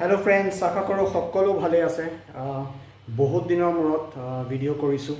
Hello friends आशा करो सकलो भाले आसे बहुत दिनर मूरत भिडिओ करिसु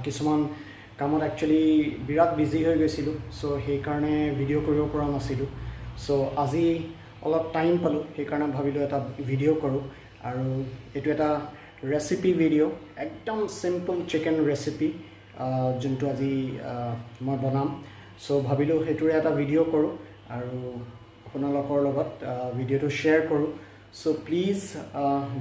किछुमान कामत एक्चुअली बिराट बिजी हो गइसिलु सो हेइ कारणे भिडिओ करिब পৰা नासिलु सो আজি অলপ টাইম পালো হেই কাৰণে ভাবিলো এটা ভিডিও কৰো আৰু এটো এটা ৰেচিপি ভিডিও একদম সিম্পল চিকেন ৰেচিপি যোনটো আজি মই বনাম সো ভাবিলো হেতুৰে এটা ভিডিও কৰো আৰু আপোনালোকৰ লগত ভিডিওটো শ্বেয়াৰ কৰো সো প্লিজ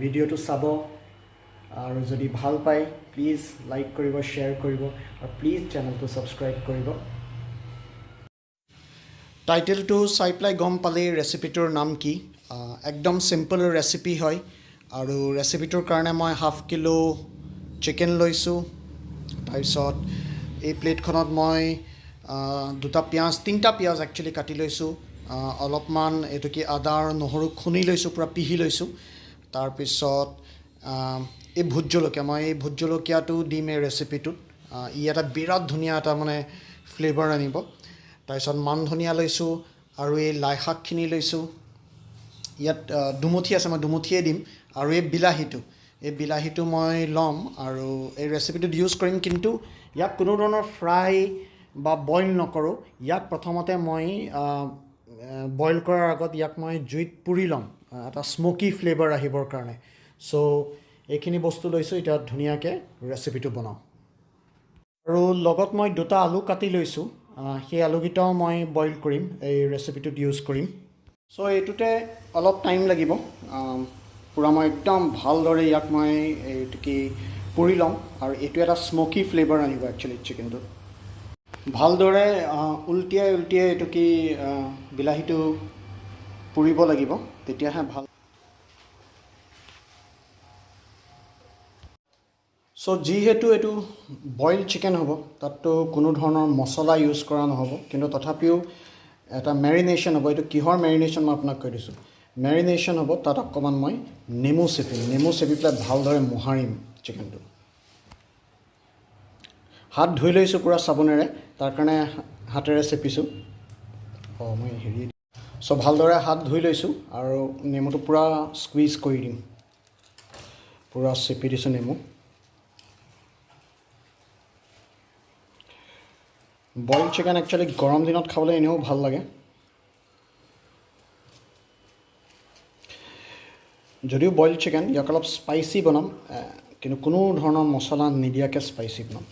ভিডিওটো চাব আৰু যদি ভাল পায় প্লিজ লাইক কৰিব শ্বেয়াৰ কৰিব আৰু প্লিজ চেনেলটো সাবস্ক্ৰাইব কৰিব টাইটেলটো চাই প্লাই গম পালে ৰেচিপিটোৰ নাম কি একদম সিম্পল ৰেচিপি হয় আৰু ৰেচিপিটোৰ কাৰণে মই হাফ কিলো চিকেন লৈছো তাৰপিছত এই প্লেটখনত মই দুটা পিয়াজ তিনটা পিয়াজ একচুয়ালি কাটি লৈছো অলপমান এটো কি আদা আৰু নহৰু খুনি লৈছো পুৰা পিহি লৈছো তাৰ পিছত এই ভোট জলকীয়া মই এই ভোট জলকীয়াটো দিম এই ৰেচিপিটোত ই এটা বিৰাট ধুনিয়া এটা মানে ফ্লেভাৰ আনিব তাৰপিছত মান ধনিয়া লৈছো আৰু এই লাই শাকখিনি লৈছো ইয়াত দুমুঠি আছে মই দুমুঠিয়ে দিম আৰু এই বিলাহীটো মই লম আৰু এই ৰেচিপিটোত ইউজ কৰিম কিন্তু ইয়াক কোনো ধৰণৰ ফ্ৰাই বা বইল নকৰো ইয়াক প্ৰথমতে মই বইল কৰাৰ আগত ইয়াক মই জুইত পুৰি লম এটা স্মোকি ফ্লেভাৰ আহিবৰ কাৰণে সো এইখিনি বস্তু লৈছো এটা ধুনিয়াকে ৰেচিপিটো বনাও আৰু লগত মই দুটা আলু কাটি লৈছো সেই আলুগিটাও মই বইল কৰিম এই ৰেচিপিটোত ইউজ কৰিম সো এটোতে অলপ টাইম লাগিব পুৰা মই একদম ভালদৰে ইয়াক মই এইটো কি পুৰি লম আৰু এটো এটা স্মোকি ফ্লেভাৰ আনিব একচুয়ালি চিকেনটো ভালদৰে উল্টিয়াই এটো কি বিলাহীটো পুৰিব লাগিব তেতিয়াহে ভাল সো যিহেতু এটো বইল চিকেন হ'ব তাততো কোনো ধৰণৰ মছলা ইউজ কৰা নহ'ব কিন্তু তথাপিও এটা মেৰিনেশন হ'ব এটো কিহৰ মেৰিনেশন মই আপোনাক কৈ দিছো মেৰিনেশন হ'ব তাত অকমান মই নেমু চেপি প্লাই ভালদৰে মোহাৰিম চিকেনটো হাত ধুই লৈছো পুৰা সাবনেৰে তাৰ কাৰণে হাতেৰে চেপিছো মই হেৰি সো ভালদৰে হাত ধুই লৈছো আৰু নেমুটো পুৰা স্কুইজ কৰি দিম পুৰা চেপি দিছো নেমু বইল চিকেন একচুয়ালি গৰম দিনত খাবলৈ এনেও ভাল লাগে যদিও বইল চিকেন ইয়াক অলপ স্পাইসি বনাম কিন্তু কোনো ধৰণৰ মছলা নিদিয়াকে স্পাইসি বনাম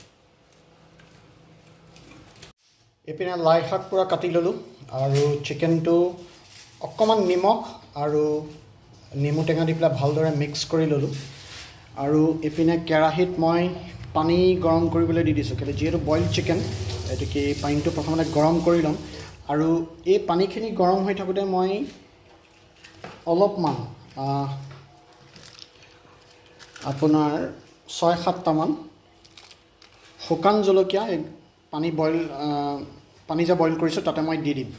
এপিনে লাই শাক পুৰা কাটি ললো আৰু চিকেনটো অকমান নিমখ আৰু নেমু টেঙা দি পেলাই ভালদৰে মিক্স কৰি ললো আৰু এপিনে কেৰাহীত মই পানী গৰম কৰিবলৈ দি দিছো কেলে যেহেতু বইল চিকেন এটো কি পানীটো প্ৰথমতে গৰম কৰি লম আৰু এই পানীখিনি গৰম হৈ থাকোতে মই অলপমান আপোনাৰ 6-7টা মান শুকান জলকীয়া পানী যে বইল কৰিছো তাতে মই দি দিম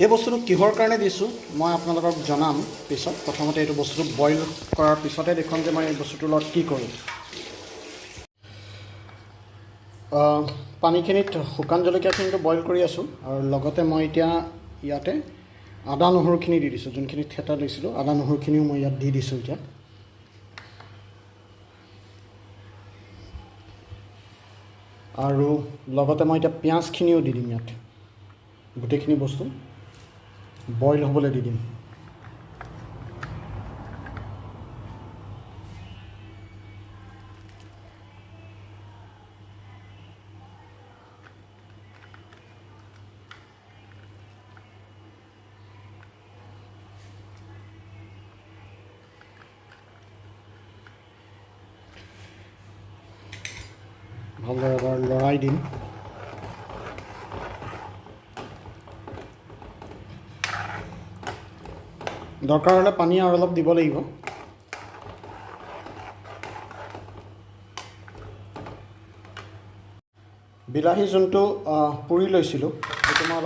এই বস্তুটো কিহৰ কাৰণে দিছো মই আপোনালোকক জনাম পিছত প্ৰথমতে এইটো বস্তুটো বইল কৰাৰ পিছতে দেখুৱাম যে মই এই বস্তুটোৰ লগত কি কৰোঁ পানীখিনিত শুকান জলকীয়াখিনিটো বইল কৰি আছো আৰু লগতে মই এতিয়া ইয়াতে আদা নহৰুখিনি দি দিছো যোনখিনি থেতা লৈছিলো আদা নহৰুখিনিও মই ইয়াত দি দিছো এতিয়া আৰু লগতে মই এতিয়া পিয়াজখিনিও দি দিম ইয়াত গোটেইখিনি বস্তু বইল হ'বলৈ দি দিম ভালদৰে এবাৰ লৰাই দিম দৰকাৰ হ'লে পানী আৰু অলপ দিব লাগিব বিলাহী যোনটো পুৰি লৈছিলো সেইটো মই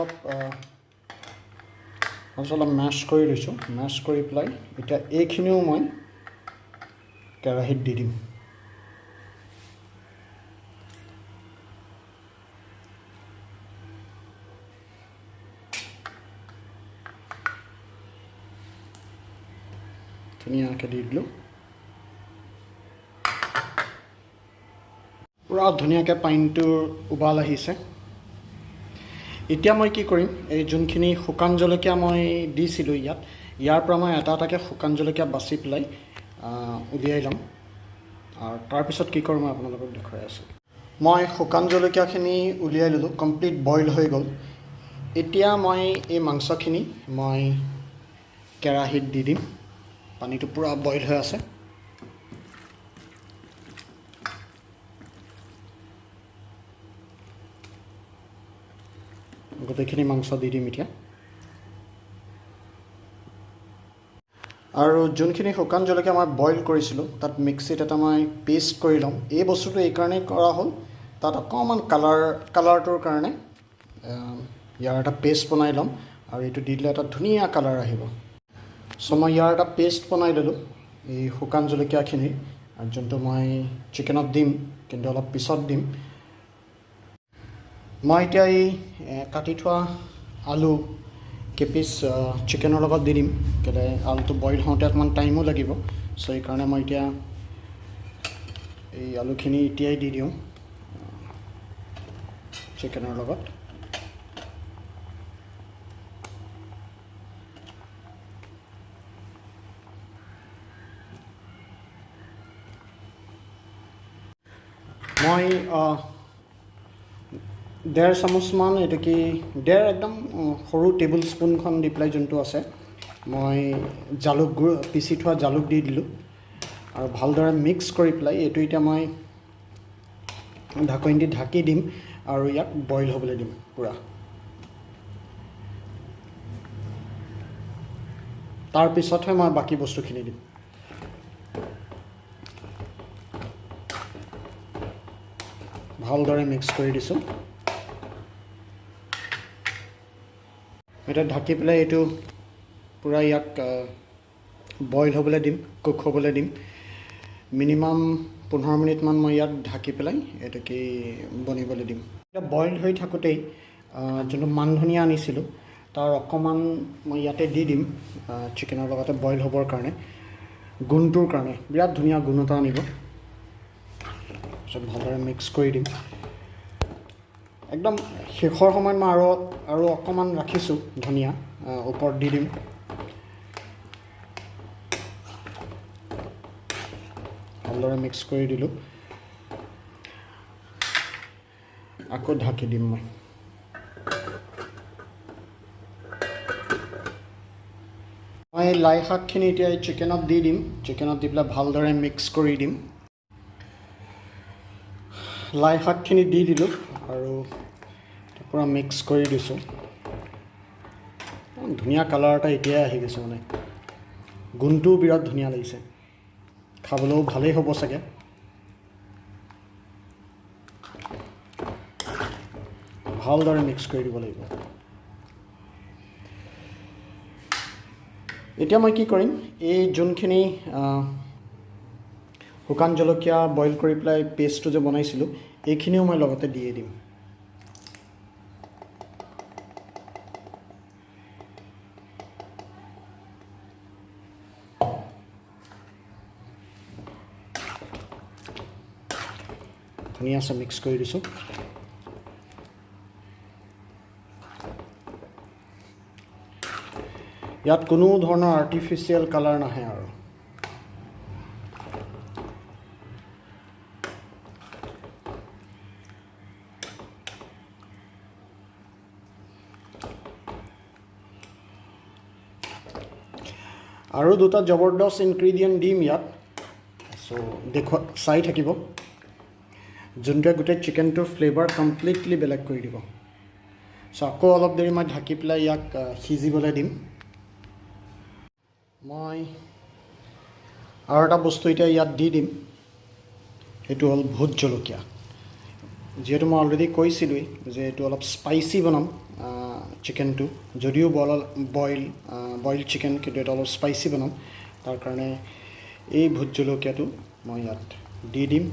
অলপ মেশ কৰি লৈছো মেশ কৰি প্লাই এতিয়া এইখিনিও মই কেৰাহীত দি দিম ধুনীয়াকৈ দি দিলোঁ পুৰা ধুনীয়াকৈ পানীটোৰ উবাল আহিছে এতিয়া মই কি কৰিম এই যোনখিনি শুকান জলকীয়া মই দিছিলোঁ ইয়াৰ পৰা মই এটা এটাকৈ শুকান জলকীয়া বাছি পেলাই উলিয়াই ল'ম আৰু তাৰপিছত কি কৰোঁ মই আপোনালোকক দেখুৱাই আছোঁ মই শুকান জলকীয়াখিনি উলিয়াই ল'লোঁ কমপ্লিট বইল হৈ গ'ল এতিয়া মই এই মাংসখিনি মই কেৰাহীত দি দিম পানীটো পুৰা বইল হৈ আছে গোটেইখিনি মাংস দি দিম এতিয়া আৰু যোনখিনি শুকান জলকীয়া মই বইল কৰিছিলোঁ তাত মিক্সিত এটা মই পেষ্ট কৰি ল'ম এই বস্তুটো এইকাৰণেই কৰা হ'ল তাত অকণমান কালাৰটোৰ কাৰণে ইয়াৰ এটা পেষ্ট বনাই ল'ম আৰু এইটো দি দিলে এটা ধুনীয়া কালাৰ আহিব চ' মই ইয়াৰ এটা পেষ্ট বনাই ল'লোঁ এই শুকান জলকীয়াখিনিৰ আৰু যোনটো মই চিকেনত দিম কিন্তু অলপ পিছত দিম মই এতিয়া এই কাটি থোৱা আলু কেপিচ চিকেনৰ লগত দি দিম কেলৈ আলুটো বইল হওঁতে অকণমান টাইমো লাগিব চ' সেইকাৰণে মই এতিয়া এই আলুখিনি এতিয়াই দি দিওঁ চিকেনৰ লগত মই 1.5 চামুচমান এইটো কি একদম সৰু টেবুল স্পুনখন দি পেলাই যোনটো আছে মই জালুক গুড় পিচি থোৱা জালুক দি দিলোঁ আৰু ভালদৰে মিক্স কৰি পেলাই এইটো এতিয়া মই ঢাকনি দি ঢাকি দিম আৰু ইয়াক বইল হ'বলৈ দিম পুৰা তাৰপিছতহে মই বাকী বস্তুখিনি দিম ভালদৰে মিক্স কৰি দিছোঁ এতিয়া ঢাকি পেলাই এইটো পুৰা ইয়াক বইল হ'বলৈ দিম কুক হ'বলৈ দিম মিনিমাম 15 মিনিটমান মই ইয়াত ঢাকি পেলাই এইটো কি বনিবলৈ দিম এতিয়া বইল হৈ থাকোঁতেই যোনটো মান ধনিয়া আনিছিলোঁ তাৰ অকণমান মই ইয়াতে দি দিম চিকেনৰ লগতে বইল হ'বৰ কাৰণে গুণটোৰ কাৰণে বিৰাট ধুনীয়া গুণ এটা আনিব তাৰপিছত ভালদৰে মিক্স কৰি দিম একদম শেষৰ সময়ত মই আৰু অকণমান ৰাখিছোঁ ধনিয়া ওপৰত দি দিম ভালদৰে মিক্স কৰি দিলোঁ আকৌ ঢাকি দিম মই লাই শাকখিনি এতিয়া এই চিকেনত দি দিম চিকেনত দি পেলাই ভালদৰে মিক্স কৰি দিম লাই শাকখিনি দি দিলোঁ আৰু পূৰা মিক্স কৰি দিছোঁ ধুনীয়া কালাৰ এটা এতিয়াই আহি গৈছে মানে গুণটোও বিৰাট ধুনীয়া লাগিছে খাবলৈও ভালেই হ'ব চাগে ভালদৰে মিক্স কৰি দিব লাগিব এতিয়া মই কি কৰিম এই যোনখিনি শুকান জলকীয়া বইল কৰি পেলাই পেষ্টটো যে বনাইছিলোঁ এইখিনিও মই লগতে দিয়ে দিম ধুনীয়াকৈ মিক্স কৰি দিছোঁ ইয়াত কোনো ধৰণৰ আৰ্টিফিচিয়েল কালাৰ নাহে আৰু আৰু দুটা জবৰদস্ত ইনগ্ৰিডিয়েণ্ট দিম ইয়াত চ' চাই থাকিব যোনটোৱে গোটেই চিকেনটোৰ ফ্লেভাৰ কমপ্লিটলি বেলেগ কৰি দিব চ' আকৌ অলপ দেৰি মই ঢাকি পেলাই ইয়াক সিজিবলৈ দিম মই আৰু এটা বস্তু এতিয়া ইয়াত দি দিম সেইটো হ'ল ভোট জলকীয়া যিহেতু মই অলৰেডি কৈছিলোঁৱেই যে এইটো অলপ স্পাইচি বনাম চিকেনটো যদিও বইল চিকেন কিন্তু এটা অলপ স্পাইচি বনাম তাৰ কাৰণে এই ভোট জলকীয়াটো মই ইয়াত দি দিম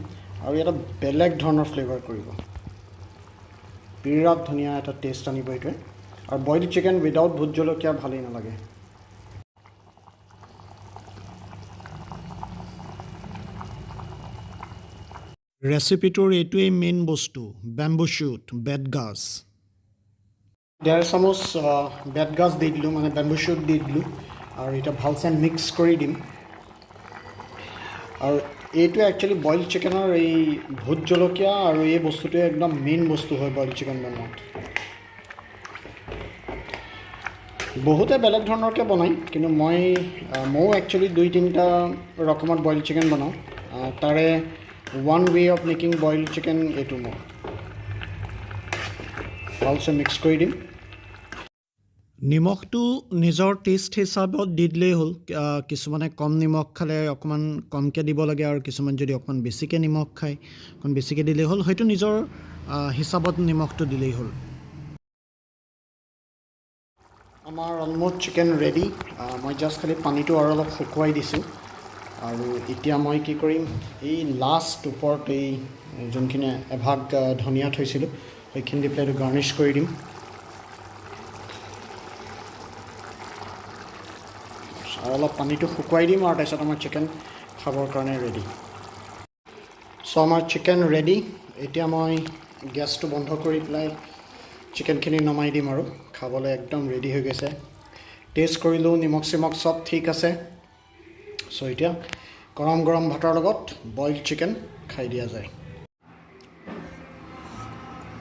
আৰু এটা বেলেগ ধৰণৰ ফ্লেভাৰ কৰিব বিৰাট ধুনীয়া এটা টেষ্ট আনিব এইটোৱে আৰু বইল চিকেন উইদাউট ভোট জলকীয়া ভালেই নালাগে ৰেচিপিটোৰ এইটোৱেই মেইন বস্তু, বেম্বু শ্বুট, বেতগাজ। 1.5 চামুচ বেতগাজ দি দিলোঁ, মানে বেম্বু শ্বুট দি দিলোঁ, আৰু এতিয়া ভালছে মিক্স কৰি দিম। আৰু এইটো একচুৱেলি বইল চিকেনৰ এই ভোট জলকীয়া আৰু এই বস্তুটোৱে একদম মেইন বস্তু হয় বইল চিকেন বনোৱাত। বহুতে বেলেগ ধৰণৰকৈ বনায়, কিন্তু ময়ো একচুৱেলি 2-3টা ৰকমত বইল চিকেন বনাওঁ। তাৰে one way of making boil chicken এইটো মই ভালছে মিক্স কৰি দিম। নিমখটো নিজৰ টেষ্ট হিচাপত দি দিলেই হ'ল। কিছুমানে কম নিমখ খালে অকণমান কমকৈ দিব লাগে, আৰু কিছুমান যদি অকণমান বেছিকৈ নিমখ খায় অকণমান বেছিকৈ দিলেই হ'ল। হয়তো নিজৰ হিচাপত নিমখটো দিলেই হ'ল। আমাৰ অলম'ষ্ট চিকেন ৰেডি। মই জাষ্ট খালি পানীটো আৰু অলপ শুকুৱাই দিছোঁ। আৰু এতিয়া মই কি কৰিম, এই লাষ্ট ওপৰত এই যোনখিনি এভাগ ধনিয়া থৈছিলোঁ সেইখিনি দি পেলাই এইটো গাৰ্নিছ কৰি দিম। আৰু অলপ পানীটো শুকুৱাই দিম, আৰু তাৰপিছত আমাৰ চিকেন খাবৰ কাৰণে ৰেডি। চ' আমাৰ চিকেন ৰেডি। এতিয়া মই গেছটো বন্ধ কৰি পেলাই চিকেনখিনি নমাই দিম, আৰু খাবলৈ একদম ৰেডি হৈ গৈছে। টেষ্ট কৰিলোঁ, নিমখ চিমখ চব ঠিক আছে। চ' এতিয়া গৰম গৰম ভাতৰ লগত বইল চিকেন খাই দিয়া যায়।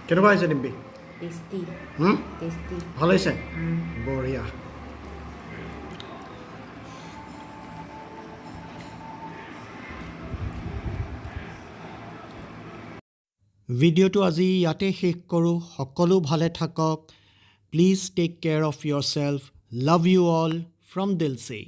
কেনেকুৱা হৈছে ডিম্পি? টেষ্টি। টেষ্টি। ভাল হৈছে? বঢ়িয়া। ভিডিঅ'টো আজি ইয়াতে শেষ কৰোঁ। সকলো ভালে থাকক। Please take care of yourself. Love you all from দিলছে।